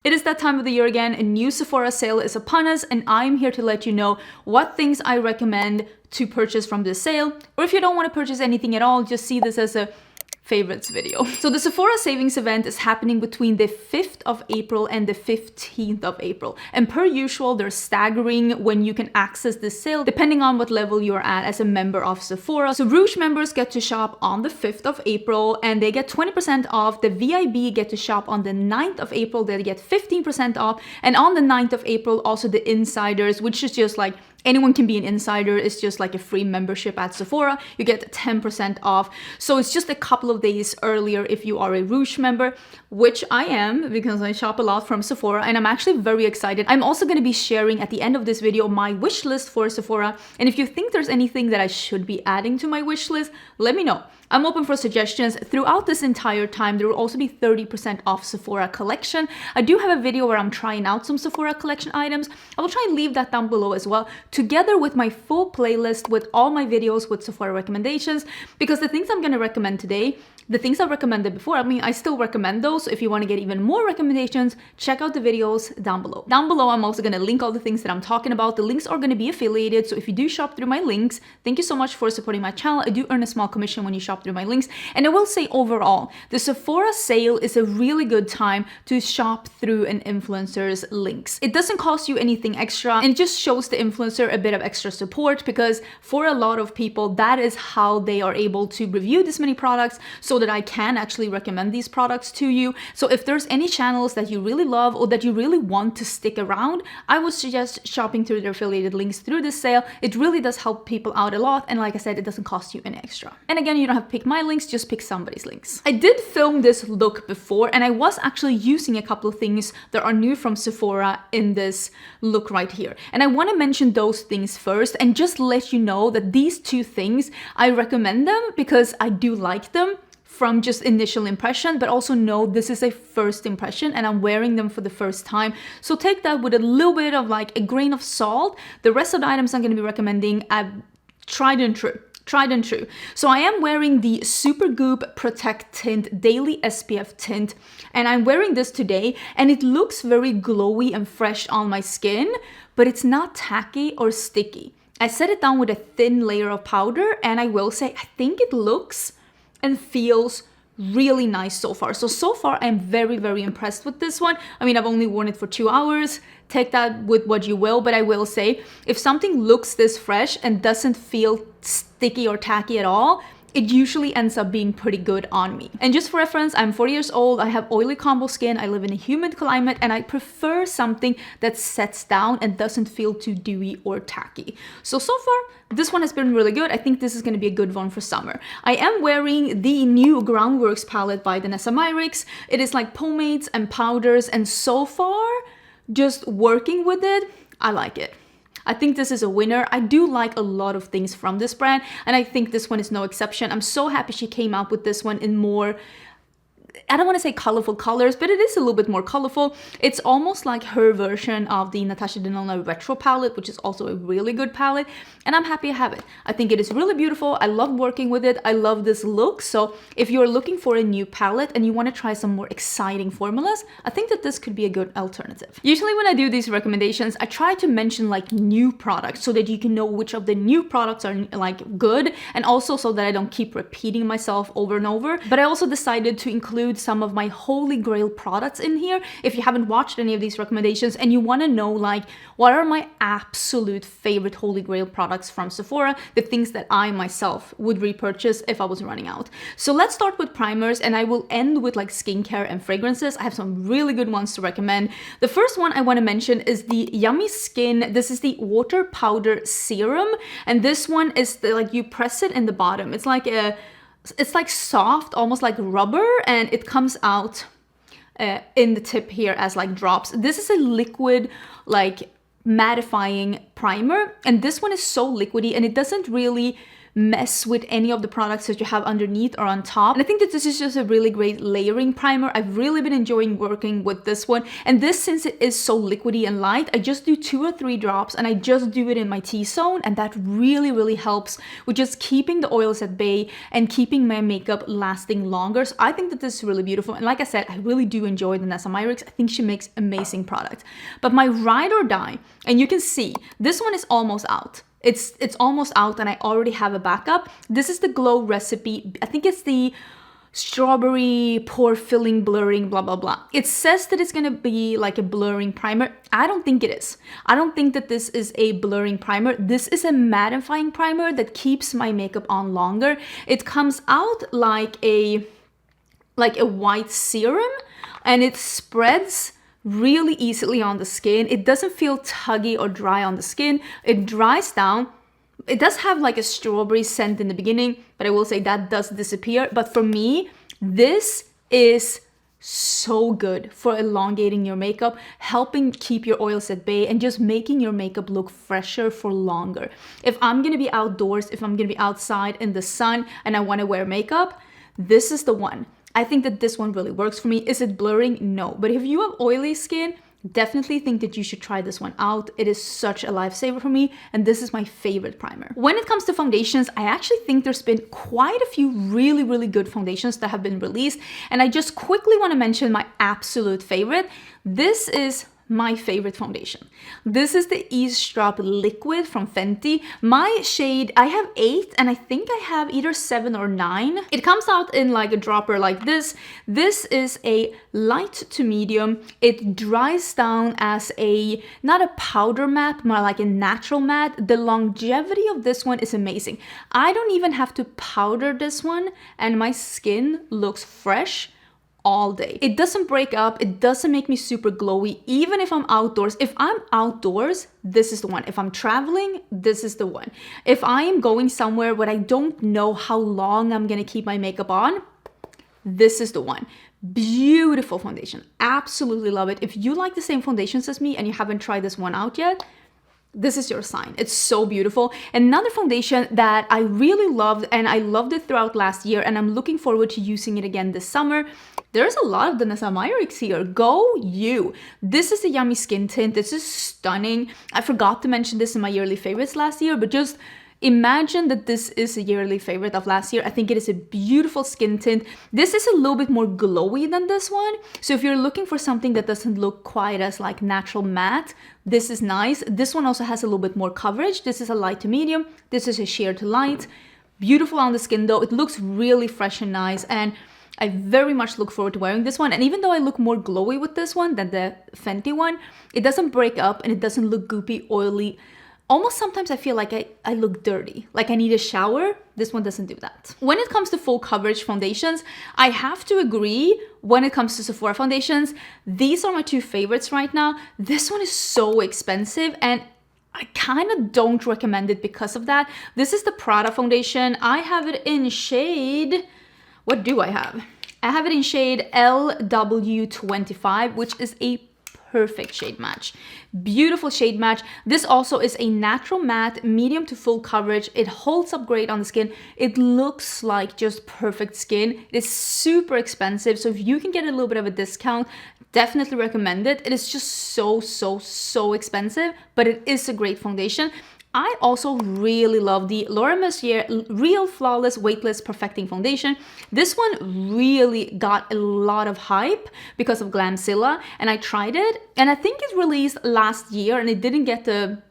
It is that time of the year again, a new Sephora sale is upon us, and I'm here to let you know what things I recommend to purchase from this sale. Or if you don't want to purchase anything at all, just see this as a favorites video. So the Sephora savings event is happening between the 5th of April and the 15th of April. And per usual, they're staggering when you can access this sale depending on what level you're at as a member of Sephora. So Rouge members get to shop on the 5th of April and they get 20% off. The VIB get to shop on the 9th of April, they get 15% off. And on the 9th of April, also the insiders, which is just like anyone can be an insider. It's just like a free membership at Sephora. You get 10% off. So it's just a couple of days earlier if you are a Rouge member, which I am because I shop a lot from Sephora and I'm actually very excited. I'm also going to be sharing at the end of this video my wish list for Sephora. And if you think there's anything that I should be adding to my wish list, let me know. I'm open for suggestions. Throughout this entire time, there will also be 30% off Sephora collection. I do have a video where I'm trying out some Sephora collection items. I will try and leave that down below as well, together with my full playlist with all my videos with Sephora recommendations, because the things I'm going to recommend today, the things I recommended before, I mean, I still recommend those. So if you want to get even more recommendations, check out the videos down below. Down below, I'm also going to link all the things that I'm talking about. The links are going to be affiliated. So if you do shop through my links, thank you so much for supporting my channel. I do earn a small commission when you shop through my links. And I will say overall, the Sephora sale is a really good time to shop through an influencer's links. It doesn't cost you anything extra and it just shows the influencer a bit of extra support, because for a lot of people, that is how they are able to review this many products so that I can actually recommend these products to you. So if there's any channels that you really love or that you really want to stick around, I would suggest shopping through their affiliated links through this sale. It really does help people out a lot. And like I said, it doesn't cost you any extra. And again, you don't have to pick my links, just pick somebody's links. I did film this look before and I was actually using a couple of things that are new from Sephora in this look right here. And I want to mention those things first and just let you know that these two things, I recommend them because I do like them from just initial impression, but also know this is a first impression and I'm wearing them for the first time. So take that with a little bit of like a grain of salt. The rest of the items I'm going to be recommending are tried and true. Tried and true. So I am wearing the Supergoop Protect Tint Daily SPF Tint, and I'm wearing this today and it looks very glowy and fresh on my skin, but it's not tacky or sticky. I set it down with a thin layer of powder and I will say I think it looks and feels really nice so far. So far I'm very, very impressed with this one. I mean, I've only worn it for 2 hours. Take that with what you will, but I will say if something looks this fresh and doesn't feel sticky or tacky at all, it usually ends up being pretty good on me. And just for reference, I'm 40 years old, I have oily combo skin, I live in a humid climate, and I prefer something that sets down and doesn't feel too dewy or tacky. So far, this one has been really good. I think this is going to be a good one for summer. I am wearing the new Groundworks palette by Danessa Myricks. It is like pomades and powders, and so far, just working with it, I like it. I think this is a winner. I do like a lot of things from this brand, and I think this one is no exception. I'm so happy she came out with this one in more, I don't want to say colorful colors, but it is a little bit more colorful. It's almost like her version of the Natasha Denona Retro palette, which is also a really good palette, and I'm happy I have it. I think it is really beautiful. I love working with it. I love this look. So if you're looking for a new palette and you want to try some more exciting formulas, I think that this could be a good alternative. Usually when I do these recommendations, I try to mention like new products so that you can know which of the new products are like good, and also so that I don't keep repeating myself over and over. But I also decided to include some of my holy grail products in here. If you haven't watched any of these recommendations and you want to know like what are my absolute favorite holy grail products from Sephora, the things that I myself would repurchase if I was running out. So let's start with primers and I will end with like skincare and fragrances. I have some really good ones to recommend. The first one I want to mention is the Yummy Skin. This is the Water Powder Serum, and this one is like you press it in the bottom. It's like soft, almost like rubber, and it comes out in the tip here as like drops. This is a liquid like mattifying primer, and this one is so liquidy and it doesn't really mess with any of the products that you have underneath or on top. And I think that this is just a really great layering primer. I've really been enjoying working with this one. And this, since it is so liquidy and light, I just do 2 or 3 drops and I just do it in my T-zone, and that really, really helps with just keeping the oils at bay and keeping my makeup lasting longer. So I think that this is really beautiful. And like I said, I really do enjoy Vanessa Myricks. I think she makes amazing products. But my ride or die, and you can see this one is almost out. It's almost out and I already have a backup. This is the Glow Recipe. I think it's the strawberry pore filling blurring blah blah blah. It says that it's gonna be like a blurring primer. I don't think it is. I don't think that this is a blurring primer. This is a mattifying primer that keeps my makeup on longer. It comes out like a white serum, and it spreads really easily on the skin. It doesn't feel tuggy or dry on the skin. It dries down. It does have like a strawberry scent in the beginning, but I will say that does disappear. But for me, this is so good for elongating your makeup, helping keep your oils at bay, and just making your makeup look fresher for longer. If I'm gonna be outdoors, if I'm gonna be outside in the sun and I wanna wear makeup, this is the one. I think that this one really works for me. Is it blurring? No. But if you have oily skin, definitely think that you should try this one out. It is such a lifesaver for me, and this is my favorite primer. When it comes to foundations, I actually think there's been quite a few really, really good foundations that have been released, and I just quickly want to mention my absolute favorite. This is my favorite foundation. This is the Eavesdrop Liquid from Fenty. My shade, I have 8 and I think I have either 7 or 9. It comes out in like a dropper like this. This is a light to medium. It dries down as a, not a powder matte, more like a natural matte. The longevity of this one is amazing. I don't even have to powder this one and my skin looks fresh all day. It doesn't break up. It doesn't make me super glowy. Even if I'm outdoors, if I'm outdoors, this is the one. If I'm traveling, this is the one. If I am going somewhere where I don't know how long I'm gonna keep my makeup on, this is the one. Beautiful foundation. Absolutely love it. If you like the same foundations as me and you haven't tried this one out yet, this is your sign. It's so beautiful. Another foundation that I really loved, and I loved it throughout last year, and I'm looking forward to using it again this summer. There's a lot of Vanessa Myricks here. Go you. This is a Yummy Skin Tint. This is stunning. I forgot to mention this in my yearly favorites last year, but just imagine that this is a yearly favorite of last year. I think it is a beautiful skin tint. This is a little bit more glowy than this one. So if you're looking for something that doesn't look quite as like natural matte, this is nice. This one also has a little bit more coverage. This is a light to medium. This is a sheer to light. Beautiful on the skin though. It looks really fresh and nice, and I very much look forward to wearing this one. And even though I look more glowy with this one than the Fenty one, it doesn't break up and it doesn't look goopy, oily. Almost sometimes I feel like I look dirty, like I need a shower. This one doesn't do that. When it comes to full coverage foundations, I have to agree, when it comes to Sephora foundations, these are my 2 favorites right now. This one is so expensive and I kind of don't recommend it because of that. This is the Prada foundation. I have it in shade, what do I have? I have it in shade LW25, which is a perfect shade match. Beautiful shade match. This also is a natural matte, medium to full coverage. It holds up great on the skin. It looks like just perfect skin. It is super expensive, so if you can get a little bit of a discount, definitely recommend it. It is just so expensive, but it is a great foundation. I also really love the Laura Mercier Real Flawless Weightless Perfecting Foundation. This one really got a lot of hype because of Glamzilla, and I tried it, and I think it released last year and it didn't get the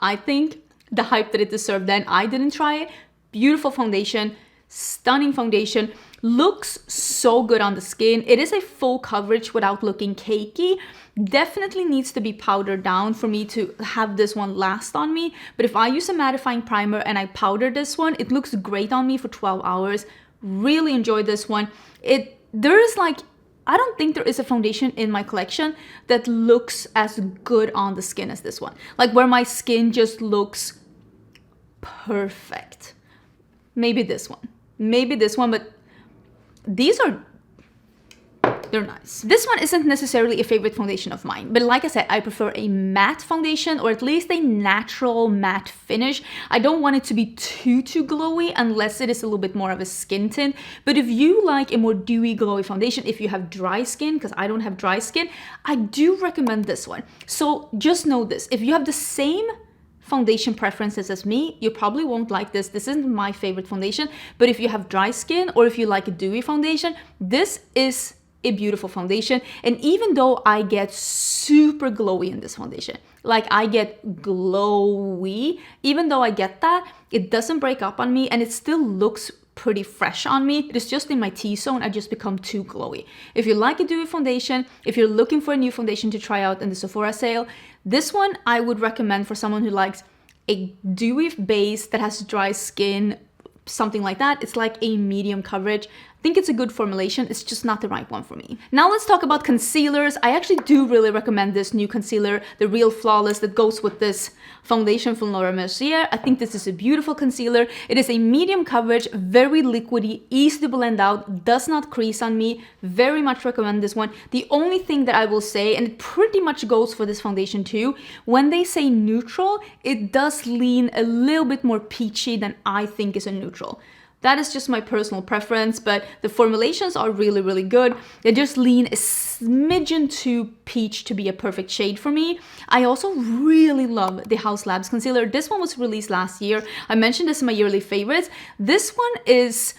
hype that it deserved then. I didn't try it. Beautiful foundation, stunning foundation, looks so good on the skin. It is a full coverage without looking cakey. Definitely needs to be powdered down for me to have this one last on me. But if I use a mattifying primer and I powder this one, it looks great on me for 12 hours. Really enjoyed this one. There is like, I don't think there is a foundation in my collection that looks as good on the skin as this one. Like where my skin just looks perfect. Maybe this one, but these are they're nice. This one isn't necessarily a favorite foundation of mine, but like I said, I prefer a matte foundation, or at least a natural matte finish. I don't want it to be too glowy unless it is a little bit more of a skin tint. But if you like a more dewy, glowy foundation, if you have dry skin, because I don't have dry skin, I do recommend this one. So just know this, if you have the same foundation preferences as me, you probably won't like this. This isn't my favorite foundation, but if you have dry skin or if you like a dewy foundation, this is a beautiful foundation. And even though I get super glowy in this foundation, like I get glowy, even though I get that, it doesn't break up on me and it still looks pretty fresh on me. It is just in my T-zone, I just become too glowy. If you like a dewy foundation, if you're looking for a new foundation to try out in the Sephora sale, this one I would recommend for someone who likes a dewy base that has dry skin, something like that. It's like a medium coverage. I think it's a good formulation, it's just not the right one for me. Now let's talk about concealers. I actually do really recommend this new concealer, the Real Flawless, that goes with this foundation from Laura Mercier. I think this is a beautiful concealer. It is a medium coverage, very liquidy, easy to blend out, does not crease on me. Very much recommend this one. The only thing that I will say, and it pretty much goes for this foundation too, when they say neutral, it does lean a little bit more peachy than I think is a neutral. That is just my personal preference, but the formulations are really good. They just lean a smidgen too peach to be a perfect shade for me. I also really love the House Labs concealer. This one was released last year. I mentioned this in my yearly favorites. This one is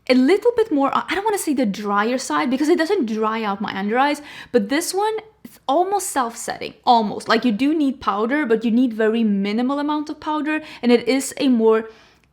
a little bit more, I don't want to say the drier side because it doesn't dry out my under eyes, but this one, it's almost self-setting, almost. Like you do need powder, but you need very minimal amount of powder, and it is a more,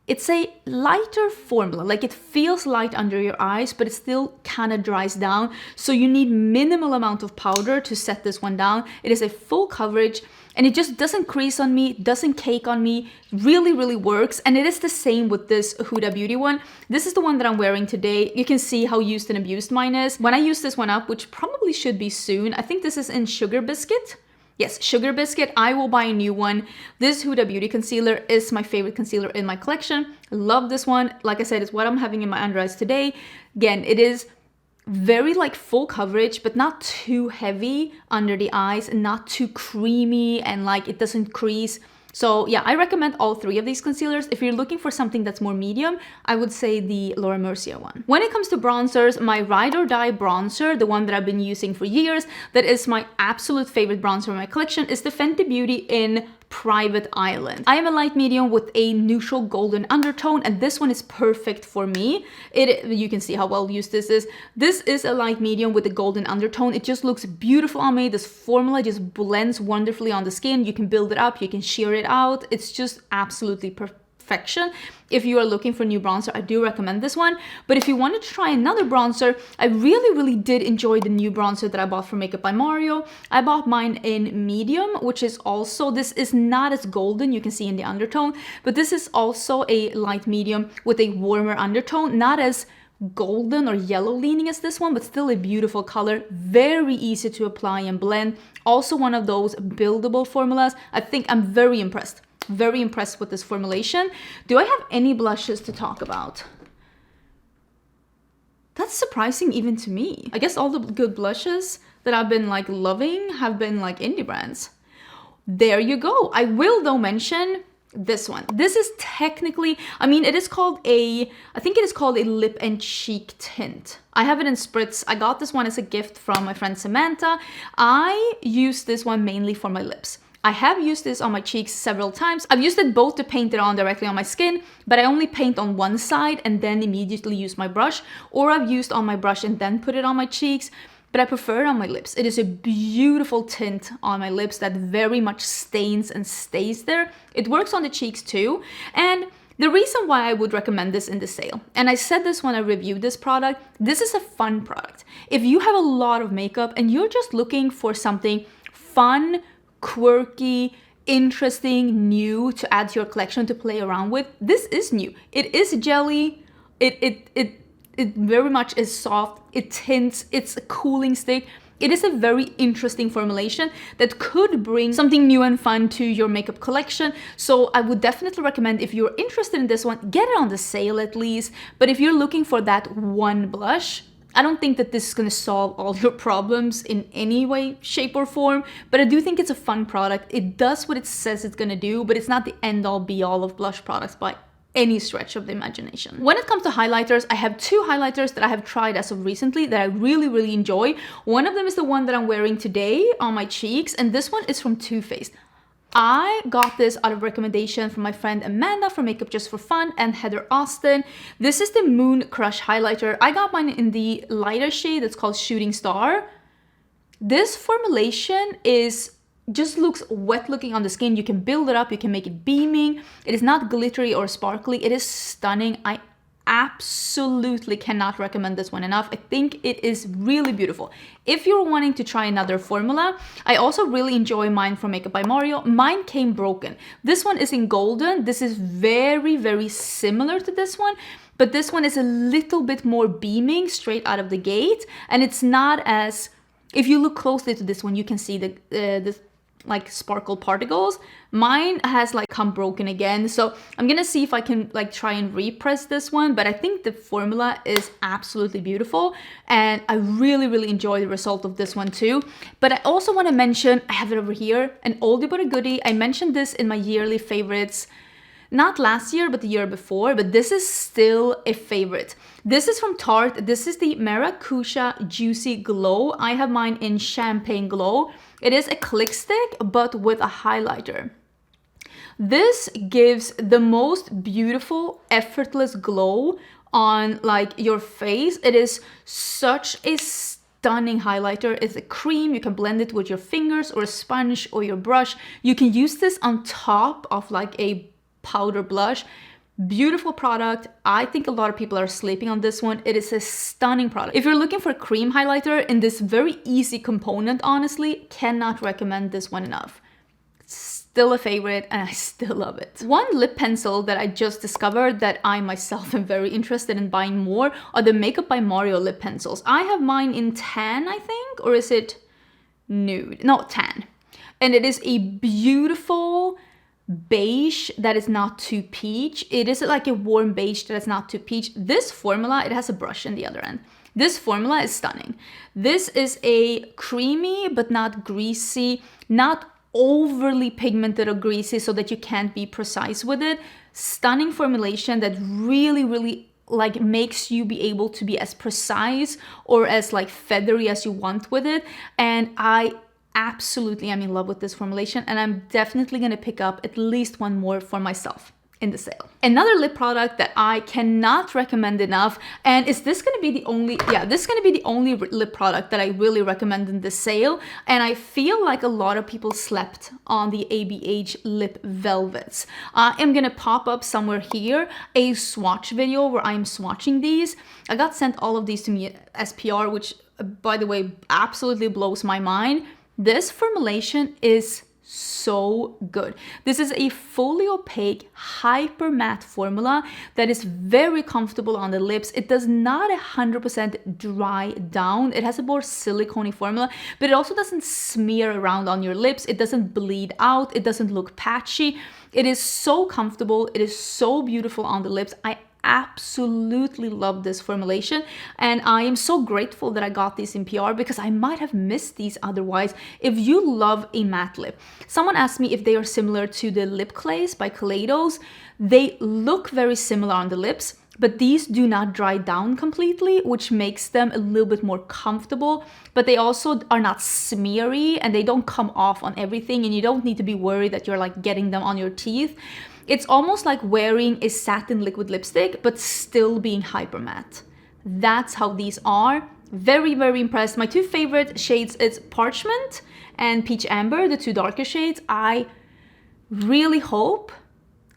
it's a lighter formula, like it feels light under your eyes, but it still kind of dries down. So you need minimal amount of powder to set this one down. It is a full coverage and it just doesn't crease on me, doesn't cake on me, really works. And it is the same with this Huda Beauty one. This is the one that I'm wearing today. You can see how used and abused mine is. When I use this one up, which probably should be soon, I think this is in Sugar Biscuit. Yes, Sugar Biscuit, I will buy a new one. This Huda Beauty concealer is my favorite concealer in my collection. I love this one. Like I said, it's what I'm having in my under eyes today. Again, it is very like full coverage, but not too heavy under the eyes and not too creamy and like it doesn't crease. So yeah, I recommend all three of these concealers. If you're looking for something that's more medium, I would say the Laura Mercier one. When it comes to bronzers, my Ride or Die bronzer, the one that I've been using for years, that is my absolute favorite bronzer in my collection, is the Fenty Beauty in Private Island. I am a light medium with a neutral golden undertone, and this one is perfect for me. You can see how well used this is. This is a light medium with a golden undertone. It just looks beautiful on me. This formula just blends wonderfully on the skin. You can build it up, you can sheer it out. It's just absolutely perfection. If you are looking for a new bronzer, I do recommend this one. But if you wanted to try another bronzer, I really did enjoy the new bronzer that I bought from Makeup by Mario. I bought mine in medium, which is also, this is not as golden, you can see in the undertone, but this is also a light medium with a warmer undertone, not as golden or yellow leaning as this one, but still a beautiful color, very easy to apply and blend. Also one of those buildable formulas. I think I'm very impressed with this formulation. Do I have any blushes to talk about? That's surprising even to me. I guess all the good blushes that I've been like loving have been like indie brands. There you go. I will though mention this one. This is technically, I mean, it is called I think it is called a lip and cheek tint. I have it in spritz. I got this one as a gift from my friend Samantha. I use this one mainly for my lips. I have used this on my cheeks several times. I've used it both to paint it on directly on my skin, but I only paint on one side and then immediately use my brush, or I've used on my brush and then put it on my cheeks, but I prefer it on my lips. It is a beautiful tint on my lips that very much stains and stays there. It works on the cheeks too, and the reason why I would recommend this in the sale, and I said this when I reviewed this product, this is a fun product. If you have a lot of makeup and you're just looking for something fun, quirky, interesting, new to add to your collection to play around with, this is new. It is jelly. It very much is soft. It tints. It's a cooling stick. It is a very interesting formulation that could bring something new and fun to your makeup collection. So I would definitely recommend, if you're interested in this one, get it on the sale at least. But if you're looking for that one blush, I don't think that this is going to solve all your problems in any way, shape, or form, but I do think it's a fun product. It does what it says it's going to do, but it's not the end-all be-all of blush products by any stretch of the imagination. When it comes to highlighters, I have two highlighters that I have tried as of recently that I really enjoy. One of them is the one that I'm wearing today on my cheeks, and this one is from Too Faced. I got this out of recommendation from my friend Amanda from Makeup Just for Fun and Heather Austin. This is the Moon Crush highlighter. I got mine in the lighter shade that's called Shooting Star. This formulation just looks wet looking on the skin. You can build it up, you can make it beaming. It is not glittery or sparkly. It is stunning. I absolutely cannot recommend this one enough. I think it is really beautiful. If you're wanting to try another formula, I also really enjoy mine from Makeup by Mario. Mine came broken. This one is in golden. This is very similar to this one, but this one is a little bit more beaming straight out of the gate, and it's not as, if you look closely to this one, you can see the like sparkle particles. Mine has like come broken again, so I'm gonna see if I can like try and repress this one, but I think the formula is absolutely beautiful and I really enjoy the result of this one too. But I also want to mention, I have it over here, an oldie but a goodie. I mentioned this in my yearly favorites, not last year, but the year before, but this is still a favorite. This is from Tarte. This is the Maracuja Juicy Glow. I have mine in Champagne Glow. It is a click stick, but with a highlighter. This gives the most beautiful, effortless glow on like your face. It is such a stunning highlighter. It's a cream. You can blend it with your fingers or a sponge or your brush. You can use this on top of like a powder blush. Beautiful product. I think a lot of people are sleeping on this one. It is a stunning product. If you're looking for a cream highlighter in this very easy component, honestly, cannot recommend this one enough. It's still a favorite and I still love it. One lip pencil that I just discovered that I myself am very interested in buying more are the Makeup by Mario lip pencils. I have mine in tan, I think, or is it nude? No, tan. And it is a beautiful beige that is not too peach. It is like a warm beige that is not too peach. This formula, it has a brush in the other end. This formula is stunning. This is a creamy but not greasy, not overly pigmented or greasy so that you can't be precise with it. Stunning formulation that really like makes you be able to be as precise or as like feathery as you want with it. And I absolutely am in love with this formulation, and I'm definitely going to pick up at least one more for myself in the sale. Another lip product that I cannot recommend enough, and is this going to be the only, this is going to be the only lip product that I really recommend in the sale, and I feel like a lot of people slept on the ABH lip velvets. I am going to pop up somewhere here a swatch video where I'm swatching these. I got sent all of these to me as PR, which by the way absolutely blows my mind. This formulation is so good. This is a fully opaque, hyper matte formula that is very comfortable on the lips. It does not 100% dry down. It has a more silicone formula, but it also doesn't smear around on your lips. It doesn't bleed out. It doesn't look patchy. It is so comfortable. It is so beautiful on the lips. I absolutely love this formulation, and I am so grateful that I got these in PR because I might have missed these otherwise. If you love a matte lip, someone asked me if they are similar to the lip clays by Kaleidos. They look very similar on the lips, but these do not dry down completely, which makes them a little bit more comfortable, but they also are not smeary and they don't come off on everything, and you don't need to be worried that you're like getting them on your teeth. It's almost like wearing a satin liquid lipstick, but still being hyper matte. That's how these are. Very impressed. My two favorite shades is Parchment and Peach Amber, the two darker shades. I really hope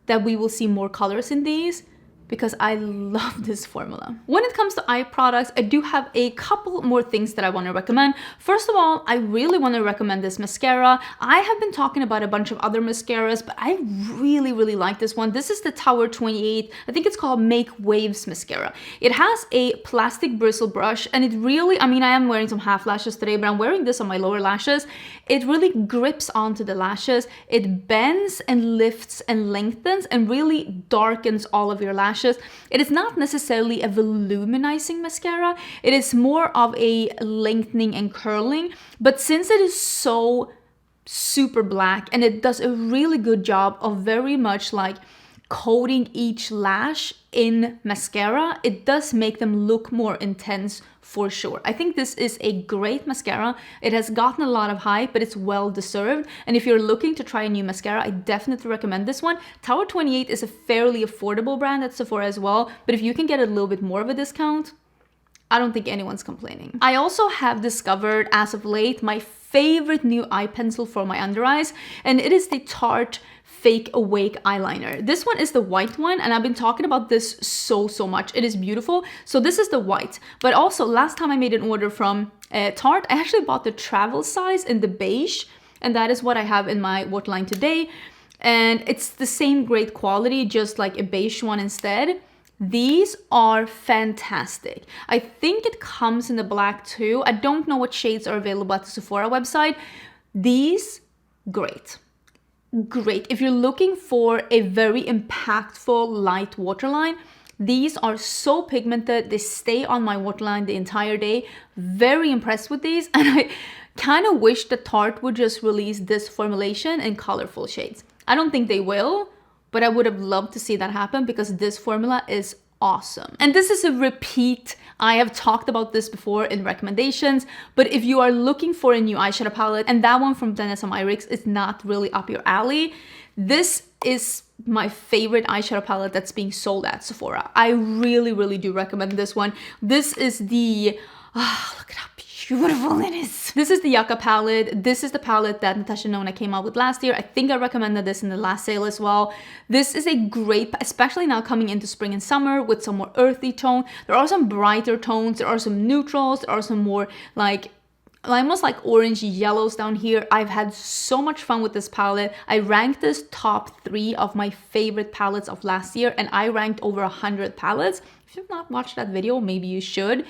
that we will see more colors in these because I love this formula. When it comes to eye products, I do have a couple more things that I want to recommend. First of all, I really want to recommend this mascara. I have been talking about a bunch of other mascaras, but I really like this one. This is the Tower 28. I think it's called Make Waves mascara. It has a plastic bristle brush, and it really, I mean, I am wearing some half lashes today, but I'm wearing this on my lower lashes. It really grips onto the lashes. It bends and lifts and lengthens and really darkens all of your lashes. lashes. It is not necessarily a voluminizing mascara. It is more of a lengthening and curling. But since it is so super black and it does a really good job of very much like coating each lash in mascara, it does make them look more intense for sure. I think this is a great mascara. It has gotten a lot of hype, but it's well deserved. And if you're looking to try a new mascara, I definitely recommend this one. Tower 28 is a fairly affordable brand at Sephora as well, but if you can get a little bit more of a discount, I don't think anyone's complaining. I also have discovered as of late my favorite new eye pencil for my under eyes, and it is the Tarte Fake Awake eyeliner. This one is the white one, and I've been talking about this so much. It is beautiful. So this is the white, but also last time I made an order from Tarte, I actually bought the travel size in the beige, and that is what I have in my waterline today. And it's the same great quality, just like a beige one instead. These are fantastic. I think it comes in the black too. I don't know what shades are available at the Sephora website. These, great. Great. If you're looking for a very impactful light waterline, these are so pigmented. They stay on my waterline the entire day. Very impressed with these. And I kind of wish that Tarte would just release this formulation in colorful shades. I don't think they will, but I would have loved to see that happen because this formula is awesome. And this is a repeat. I have talked about this before in recommendations, but if you are looking for a new eyeshadow palette and that one from Dennis Irix is not really up your alley, this is my favorite eyeshadow palette that's being sold at Sephora. I really do recommend this one. This is the, look at how beautiful it is. This is the Yucca palette. This is the palette that Natasha Nona came out with last year. I think I recommended this in the last sale as well. This is a great, especially now coming into spring and summer with some more earthy tone. There are some brighter tones. There are some neutrals. There are some more like almost like orange yellows down here. I've had so much fun with this palette. I ranked this top 3 of my favorite palettes of last year, and I ranked over 100 palettes. If you've not watched that video, maybe you should.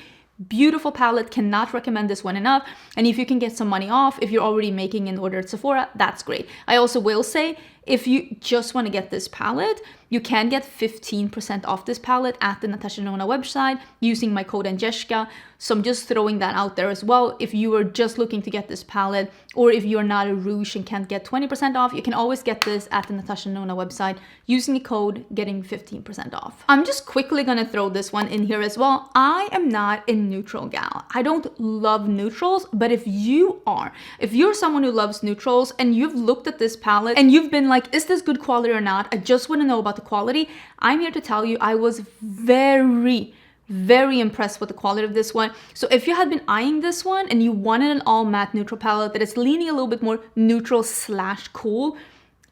Beautiful palette, cannot recommend this one enough. And if you can get some money off, if you're already making an order at Sephora, that's great. I also will say, if you just want to get this palette, you can get 15% off this palette at the Natasha Nona website using my code Angelica. So I'm just throwing that out there as well. If you are just looking to get this palette, or if you're not a rouge and can't get 20% off, you can always get this at the Natasha Nona website using the code, getting 15% off. I'm just quickly gonna throw this one in here as well. I am not a neutral gal. I don't love neutrals, but if you are, if you're someone who loves neutrals and you've looked at this palette and you've been like, is this good quality or not? I just want to know about the quality. I'm here to tell you I was very impressed with the quality of this one. So if you had been eyeing this one and you wanted an all matte neutral palette that is leaning a little bit more neutral / cool,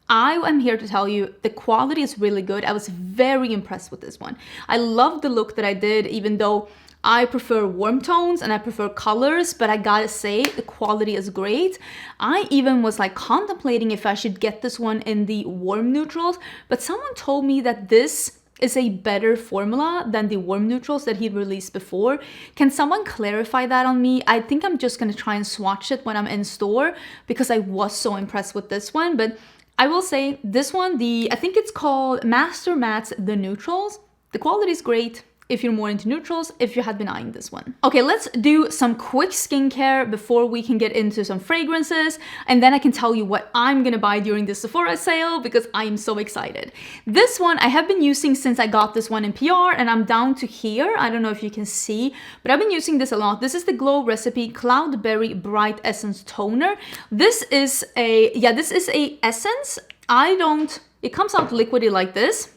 I am here to tell you the quality is really good. I was very impressed with this one. I love the look that I did, even though I prefer warm tones and I prefer colors, but I gotta say the quality is great. I even was like contemplating if I should get this one in the warm neutrals, but someone told me that this is a better formula than the warm neutrals that he released before. Can someone clarify that on me? I think I'm just gonna try and swatch it when I'm in store because I was so impressed with this one. But I will say this one, I think it's called Master Mattes The Neutrals. The quality is great if you're more into neutrals, if you had been eyeing this one. Okay, let's do some quick skincare before we can get into some fragrances, and then I can tell you what I'm gonna buy during the Sephora sale because I am so excited. This one I have been using since I got this one in PR, and I'm down to here. I don't know if you can see, but I've been using this a lot. This is the Glow Recipe Cloudberry Bright Essence Toner. This is a essence. It comes out liquidy like this.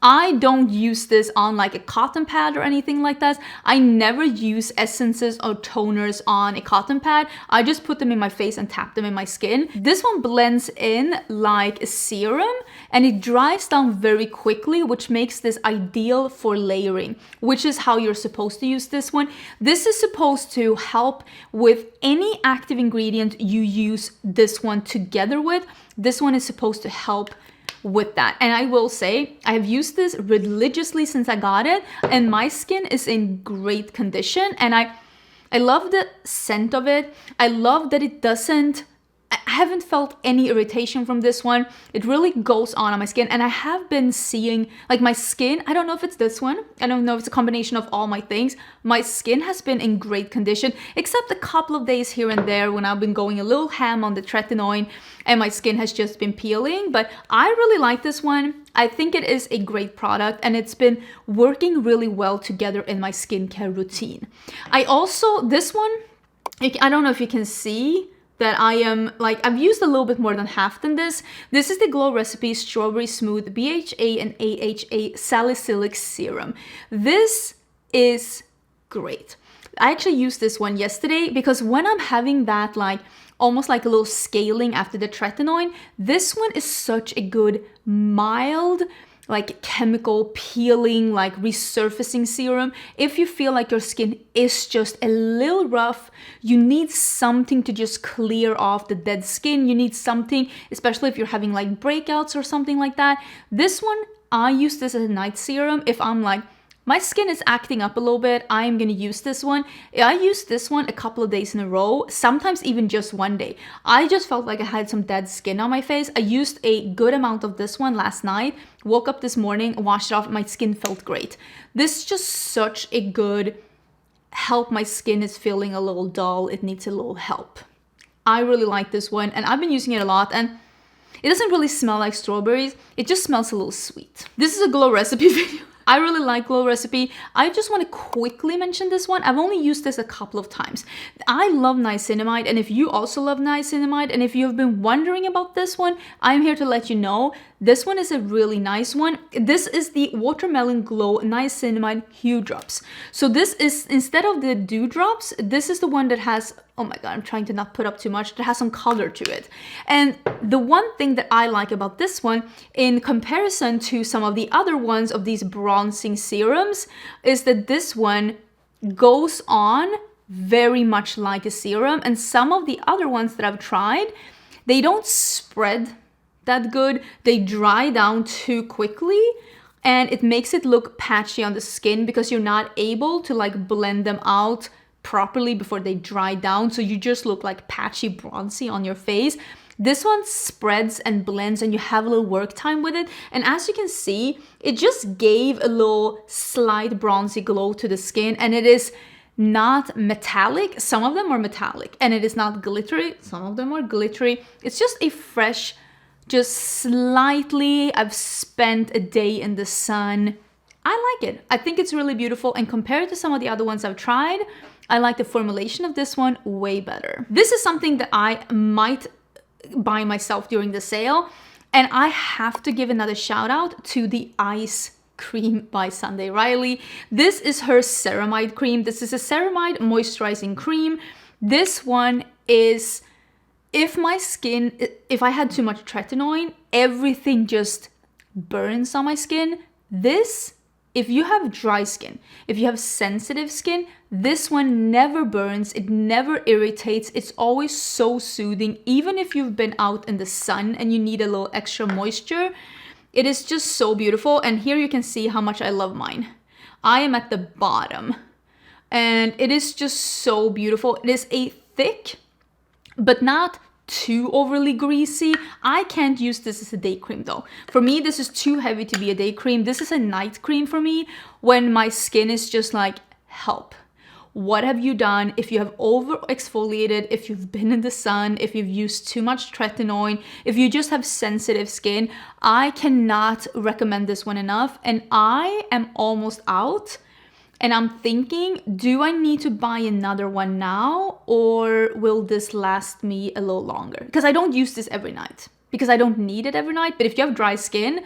I don't use this on like a cotton pad or anything like that. I never use essences or toners on a cotton pad. I just put them in my face and tap them in my skin. This one blends in like a serum and it dries down very quickly, which makes this ideal for layering, which is how you're supposed to use this one. This is supposed to help with any active ingredient you use this one together with. This one is supposed to help with that. And I will say, I have used this religiously since I got it, and my skin is in great condition. And I love the scent of it. I love that it doesn't I haven't felt any irritation from this one. It really goes on my skin, and I have been seeing like my skin, I don't know if it's this one, I don't know if it's a combination of all my things. My skin has been in great condition, except a couple of days here and there when I've been going a little ham on the tretinoin and my skin has just been peeling. But I really like this one. I think it is a great product, and it's been working really well together in my skincare routine. I also, this one, I don't know if you can see that I am like, I've used a little bit more than half than this. This is the Glow Recipe Strawberry Smooth BHA and AHA Salicylic Serum. This is great. I actually used this one yesterday because when I'm having that like almost like a little scaling after the tretinoin, this one is such a good mild like chemical peeling, like resurfacing serum. If you feel like your skin is just a little rough, you need something to just clear off the dead skin. You need something, especially if you're having like breakouts or something like that. This one, I use this as a night serum. If I'm like, my skin is acting up a little bit, I am gonna use this one. I used this one a couple of days in a row, sometimes even just one day. I just felt like I had some dead skin on my face. I used a good amount of this one last night, woke up this morning, washed it off, my skin felt great. This is just such a good help. My skin is feeling a little dull, it needs a little help. I really like this one, and I've been using it a lot, and it doesn't really smell like strawberries, it just smells a little sweet. This is a Glow Recipe video. I really like Glow Recipe. I just want to quickly mention this one. I've only used this a couple of times. I love niacinamide, and if you also love niacinamide, and if you've been wondering about this one, I'm here to let you know. This one is a really nice one. This is the Watermelon Glow Niacinamide Hue Drops. So this is, instead of the Dew Drops, this is the one that has, oh my god, I'm trying to not put up too much, that has some color to it. And the one thing that I like about this one, in comparison to some of the other ones of these bronzing serums, is that this one goes on very much like a serum, and some of the other ones that I've tried, they don't spread that good. They dry down too quickly, and it makes it look patchy on the skin because you're not able to like blend them out properly before they dry down, so you just look like patchy bronzy on your face. This one spreads and blends, and you have a little work time with it, and as you can see, it just gave a little slight bronzy glow to the skin, and it is not metallic. Some of them are metallic, and it is not glittery. Some of them are glittery. It's just a fresh, just slightly, I've spent a day in the sun. I like it. I think it's really beautiful, and compared to some of the other ones I've tried, I like the formulation of this one way better. This is something that I might buy myself during the sale, and I have to give another shout out to the Ice Cream by Sunday Riley. This is her ceramide cream. This is a ceramide moisturizing cream. This one is, if my skin, if I had too much tretinoin, everything just burns on my skin. This, if you have dry skin, if you have sensitive skin, this one never burns, it never irritates, it's always so soothing. Even if you've been out in the sun and you need a little extra moisture, it is just so beautiful. And here you can see how much I love mine. I am at the bottom, and it is just so beautiful. It is a thick, but not too overly greasy. I can't use this as a day cream though. For me, this is too heavy to be a day cream. This is a night cream for me when my skin is just like, help. What have you done? If you have over exfoliated, if you've been in the sun, if you've used too much tretinoin, if you just have sensitive skin, I cannot recommend this one enough. And I am almost out. And I'm thinking, do I need to buy another one now, or will this last me a little longer? Because I don't use this every night, because I don't need it every night. But if you have dry skin,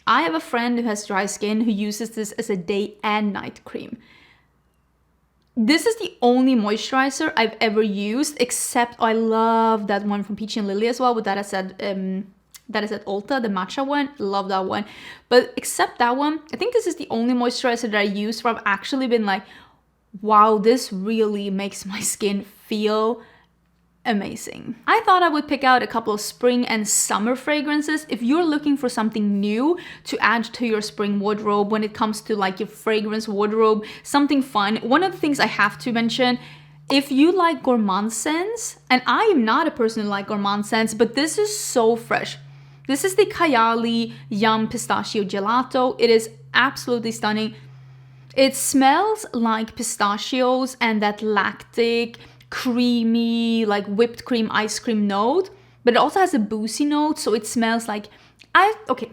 I have a friend who has dry skin who uses this as a day and night cream. This is the only moisturizer I've ever used, except I love that one from Peachy and Lily as well, with that I said, that is at Ulta, the matcha one. Love that one. But except that one, I think this is the only moisturizer that I use where I've actually been like, wow, this really makes my skin feel amazing. I thought I would pick out a couple of spring and summer fragrances. If you're looking for something new to add to your spring wardrobe when it comes to like your fragrance wardrobe, something fun. One of the things I have to mention, If you like gourmand scents, and I am not a person who like gourmand scents, but this is so fresh. This is the Kayali Yum Pistachio Gelato. It is absolutely stunning. It smells like pistachios and that lactic, creamy, like whipped cream, ice cream note, but it also has a boozy note, so it smells like, okay.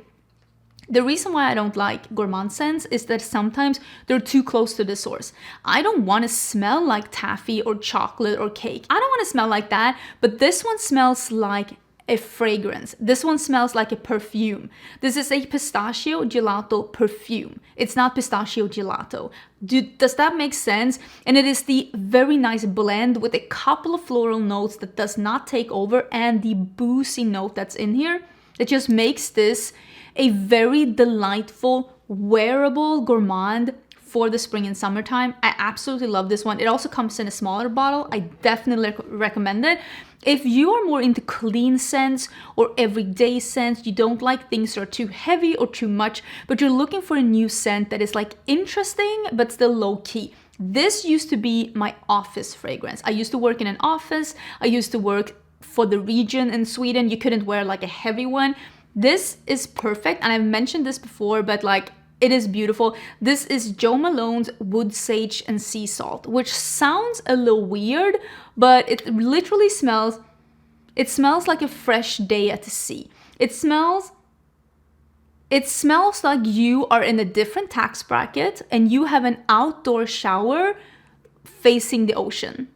The reason why I don't like gourmand scents is that sometimes they're too close to the source. I don't want to smell like taffy or chocolate or cake. I don't want to smell like that, but this one smells like a fragrance. This one smells like a perfume. This is a pistachio gelato perfume. It's not pistachio gelato. Does that make sense? And it is the very nice blend with a couple of floral notes that does not take over, and the boozy note that's in here that just makes this a very delightful, wearable gourmand for the spring and summertime. I absolutely love this one. It also comes in a smaller bottle. I definitely recommend it. If you are more into clean scents or everyday scents, you don't like things that are too heavy or too much, but you're looking for a new scent that is like interesting but still low key. This used to be my office fragrance. I used to work in an office. I used to work for the region in Sweden. You couldn't wear like a heavy one. This is perfect, and I've mentioned this before, but like, it is beautiful. This is Jo Malone's Wood Sage and Sea Salt, which sounds a little weird, but it literally smells like a fresh day at the sea. It smells like you are in a different tax bracket and you have an outdoor shower facing the ocean.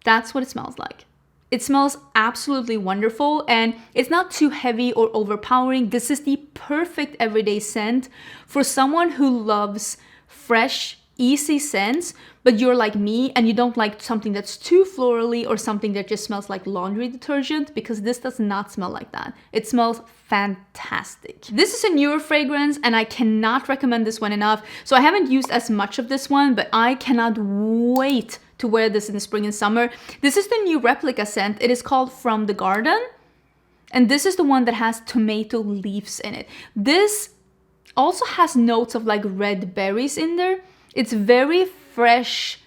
That's what it smells like. It smells absolutely wonderful, and it's not too heavy or overpowering. This is the perfect everyday scent for someone who loves fresh, easy scents, but you're like me and you don't like something that's too florally or something that just smells like laundry detergent, because this does not smell like that. It smells fantastic. This is a newer fragrance and I cannot recommend this one enough. So I haven't used as much of this one, but I cannot wait to wear this in the spring and summer. This is the new replica scent. It is called From the Garden. And this is the one that has tomato leaves in it. This also has notes of like red berries in there. It's very fresh.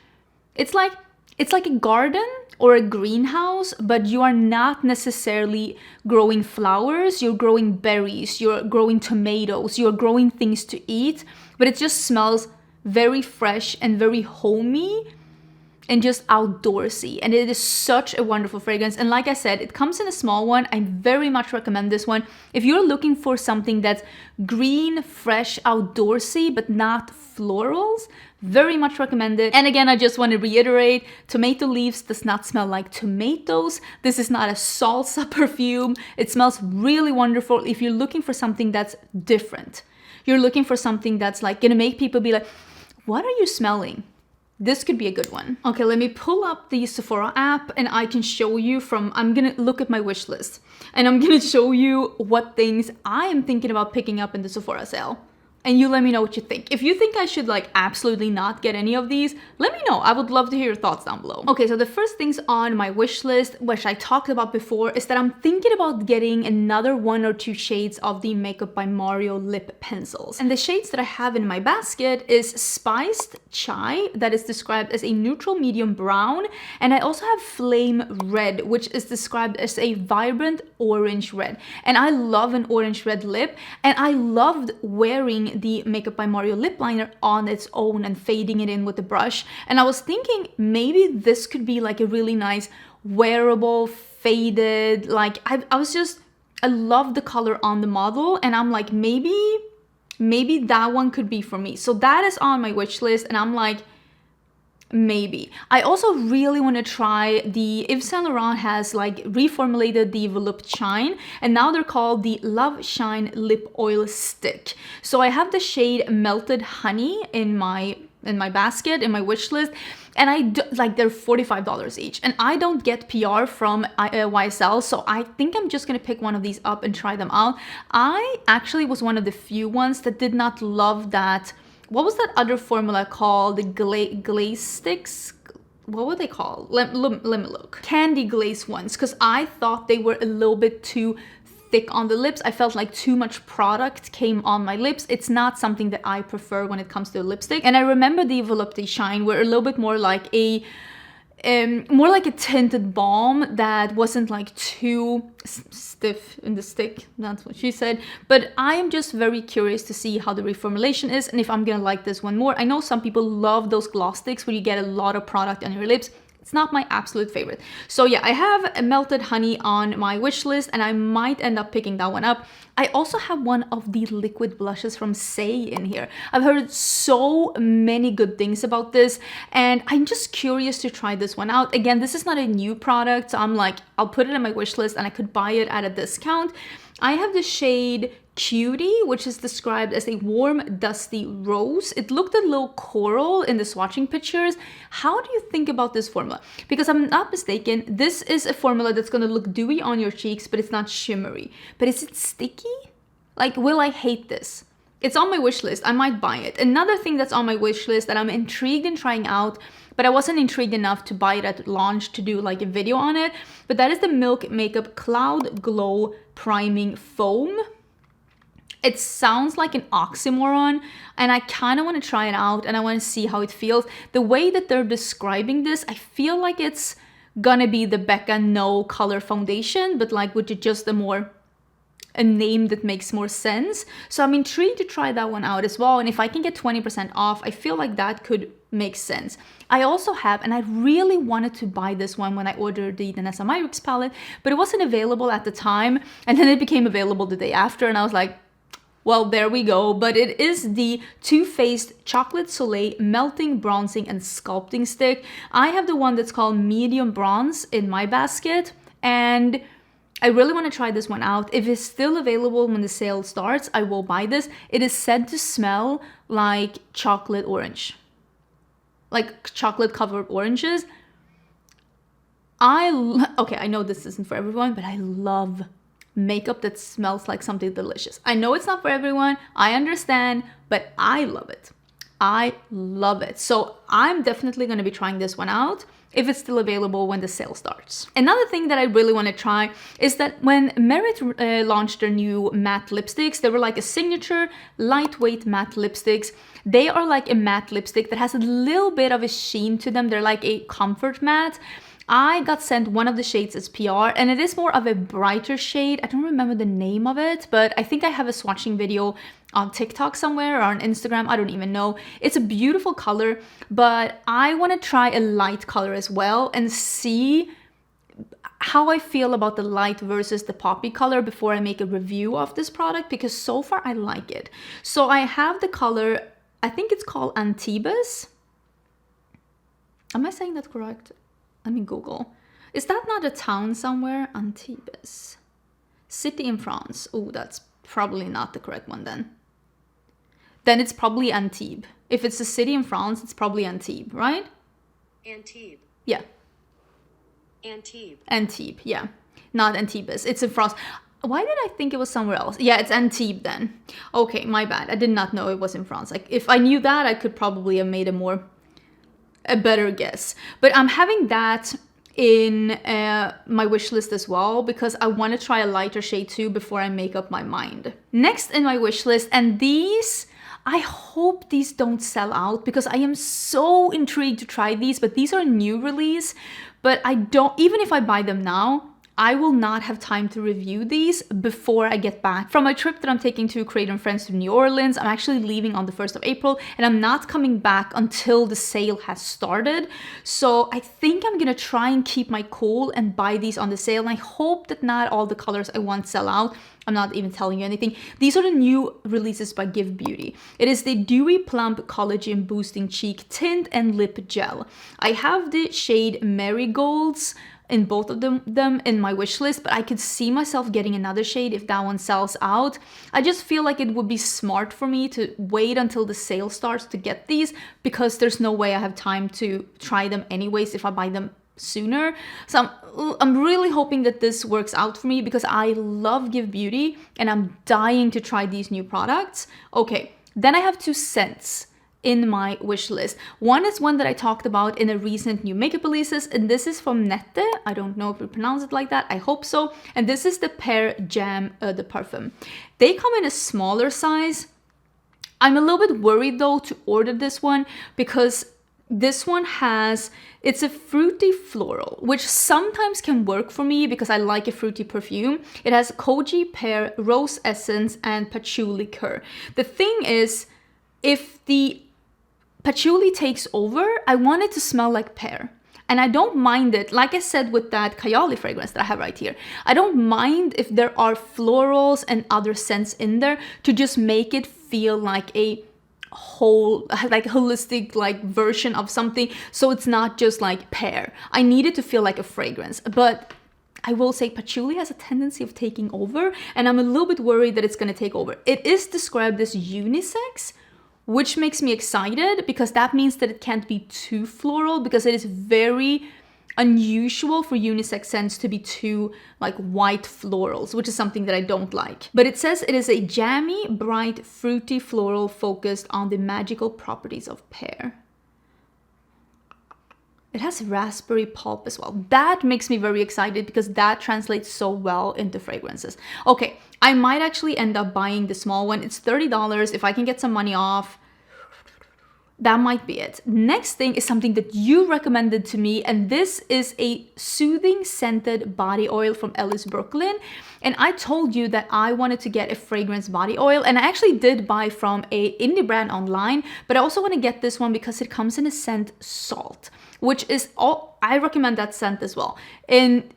It's like a garden or a greenhouse, but you are not necessarily growing flowers. You're growing berries, you're growing tomatoes, you're growing things to eat, but it just smells very fresh and very homey and just outdoorsy, and it is such a wonderful fragrance. And like I said, it comes in a small one. I very much recommend this one. If you're looking for something that's green, fresh, outdoorsy, but not florals, very much recommend it. And again, I just want to reiterate, tomato leaves does not smell like tomatoes. This is not a salsa perfume. It smells really wonderful. If you're looking for something that's different, you're looking for something that's like gonna make people be like, what are you smelling? This could be a good one. Okay, let me pull up the Sephora app and I can show you I'm gonna look at my wish list and I'm gonna show you what things I am thinking about picking up in the Sephora sale. And you let me know what you think. If you think I should like absolutely not get any of these, let me know. I would love to hear your thoughts down below. Okay, so the first things on my wish list, which I talked about before, is that I'm thinking about getting another 1 or 2 shades of the Makeup by Mario lip pencils. And the shades that I have in my basket is Spiced Chai, that is described as a neutral medium brown. And I also have Flame Red, which is described as a vibrant orange red. And I love an orange red lip, and I loved wearing the Makeup by Mario lip liner on its own and fading it in with the brush. And I was thinking maybe this could be like a really nice wearable faded, like I love the color on the model, and I'm like, maybe that one could be for me. So that is on my wish list, and I'm like, maybe. I also really want to try the Yves Saint Laurent has like reformulated the Volupte Shine, and now they're called the Love Shine Lip Oil Stick. So I have the shade Melted Honey in my basket, in my wish list, and they're $45 each, and I don't get PR from YSL, so I think I'm just gonna pick one of these up and try them out. I actually was one of the few ones that did not love that. What was that other formula called? The glaze sticks? What were they called? Let me look. Candy glaze ones, because I thought they were a little bit too thick on the lips. I felt like too much product came on my lips. It's not something that I prefer when it comes to lipstick. And I remember the Volupte Shine were a little bit more like more like a tinted balm that wasn't like too stiff in the stick. That's what she said. But I am just very curious to see how the reformulation is and if I'm gonna like this one more. I know some people love those gloss sticks where you get a lot of product on your lips. It's not my absolute favorite. So yeah, I have a melted honey on my wish list and I might end up picking that one up. I also have one of the liquid blushes from Say in here. I've heard so many good things about this and I'm just curious to try this one out. Again, this is not a new product, so I'm like, I'll put it in my wish list and I could buy it at a discount. I have the shade Cutie, which is described as a warm, dusty rose. It looked a little coral in the swatching pictures. How do you think about this formula? Because I'm not mistaken, this is a formula that's gonna look dewy on your cheeks, but it's not shimmery. But is it sticky? Like, will I hate this? It's on my wish list. I might buy it. Another thing that's on my wish list that I'm intrigued in trying out, but I wasn't intrigued enough to buy it at launch to do like a video on it, but that is the Milk Makeup Cloud Glow Priming Foam. It sounds like an oxymoron and I kind of want to try it out and I want to see how it feels. The way that they're describing this, I feel like it's gonna be the Becca No Color Foundation, but like with just a name that makes more sense. So I'm intrigued to try that one out as well. And if I can get 20% off, I feel like that could make sense. I also have, and I really wanted to buy this one when I ordered the Danessa Myricks palette, but it wasn't available at the time. And then it became available the day after. And I was like, well, there we go. But it is the Too Faced Chocolate Soleil Melting, Bronzing, and Sculpting Stick. I have the one that's called Medium Bronze in my basket. And I really want to try this one out. If it's still available when the sale starts, I will buy this. It is said to smell like chocolate orange. Like chocolate covered oranges. Okay, I know this isn't for everyone, but I love makeup that smells like something delicious. I know it's not for everyone, I understand, but I love it. I love it. So I'm definitely going to be trying this one out if it's still available when the sale starts. Another thing that I really want to try is that when Merit launched their new matte lipsticks, they were like a signature lightweight matte lipsticks. They are like a matte lipstick that has a little bit of a sheen to them. They're like a comfort matte. I got sent one of the shades as PR and it is more of a brighter shade. I don't remember the name of it, but I think I have a swatching video on TikTok somewhere or on Instagram. I don't even know. It's a beautiful color, but I want to try a light color as well and see how I feel about the light versus the poppy color before I make a review of this product, because so far I like it. So I have the color, I think it's called Antibes. Am I saying that correct? Let me Google. Is that not a town somewhere? Antibes. City in France. Oh, that's probably not the correct one then. Then it's probably Antibes. If it's a city in France, it's probably Antibes, right? Antibes. Yeah. Antibes. Antibes, yeah. Not Antibes. It's in France. Why did I think it was somewhere else? Yeah, it's Antibes then. Okay, my bad. I did not know it was in France. Like, if I knew that, I could probably have made a better guess. But I'm having that in my wish list as well because I want to try a lighter shade too before I make up my mind. Next in my wish list, and these, I hope these don't sell out because I am so intrigued to try these, but these are new release. But I don't, even if I buy them now, I will not have time to review these before I get back from my trip that I'm taking to Creator and Friends to New Orleans. I'm actually leaving on the 1st of April and I'm not coming back until the sale has started. So I think I'm gonna try and keep my cool and buy these on the sale. And I hope that not all the colors I want sell out. I'm not even telling you anything. These are the new releases by Give Beauty. It is the Dewy Plump Collagen Boosting Cheek Tint and Lip Gel. I have the shade Marigolds in both of them in my wish list, but I could see myself getting another shade if that one sells out. I just feel like it would be smart for me to wait until the sale starts to get these because there's no way I have time to try them anyways if I buy them sooner. So I'm really hoping that this works out for me because I love Give Beauty and I'm dying to try these new products. Okay, then I have 2 scents in my wish list. One is one that I talked about in a recent new makeup releases, and this is from Nette. I don't know if we pronounce it like that. I hope so. And this is the Pear Jam de Parfum. They come in a smaller size. I'm a little bit worried though to order this one because This one it's a fruity floral, which sometimes can work for me because I like a fruity perfume. It has koji, pear, rose essence, and patchouli liqueur. The thing is, if the patchouli takes over, I want it to smell like pear. And I don't mind it, like I said with that Kayali fragrance that I have right here. I don't mind if there are florals and other scents in there to just make it feel like a whole, like holistic like version of something, so it's not just like pear. I need it to feel like a fragrance, but I will say patchouli has a tendency of taking over, and I'm a little bit worried that it's going to take over. It is described as unisex, which makes me excited because that means that it can't be too floral, because it is very unusual for unisex scents to be too like white florals, which is something that I don't like. But it says it is a jammy, bright, fruity floral focused on the magical properties of pear. It has raspberry pulp as well. That makes me very excited because that translates so well into fragrances. Okay, I might actually end up buying the small one. It's $30. If I can get some money off, that might be it. Next thing is something that you recommended to me, and this is a soothing scented body oil from Ellis Brooklyn. And I told you that I wanted to get a fragrance body oil, and I actually did buy from a indie brand online, but I also want to get this one because it comes in a scent Salt, which is all, I recommend that scent as well. And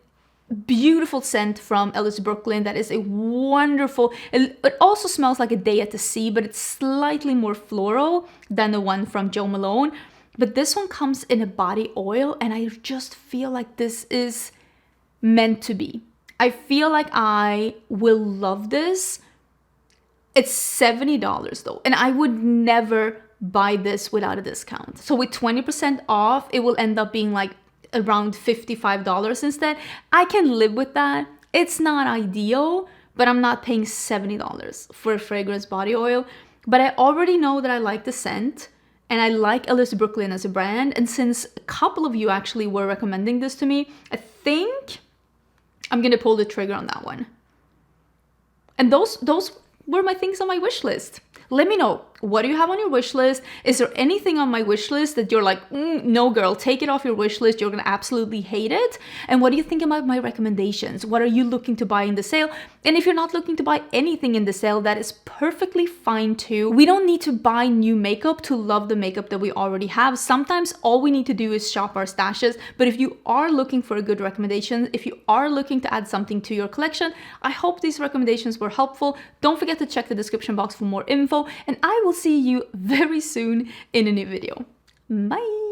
beautiful scent from Ellis Brooklyn that is a wonderful, it also smells like a day at the sea, but it's slightly more floral than the one from Jo Malone. But this one comes in a body oil, and I just feel like this is meant to be. I feel like I will love this. It's $70 though, and I would never buy this without a discount. So with 20% off, it will end up being like around $55 instead. I can live with that. It's not ideal, but I'm not paying $70 for a fragrance body oil. But I already know that I like the scent, and I like Ellis Brooklyn as a brand. And since a couple of you actually were recommending this to me, I think I'm gonna pull the trigger on that one. And those were my things on my wish list. Let me know, what do you have on your wish list? Is there anything on my wish list that you're like, no girl, take it off your wish list, you're gonna absolutely hate it? And what do you think about my recommendations? What are you looking to buy in the sale? And if you're not looking to buy anything in the sale, that is perfectly fine too. We don't need to buy new makeup to love the makeup that we already have. Sometimes all we need to do is shop our stashes. But if you are looking for a good recommendation, if you are looking to add something to your collection, I hope these recommendations were helpful. Don't forget to check the description box for more info, and I will see you very soon in a new video. Bye!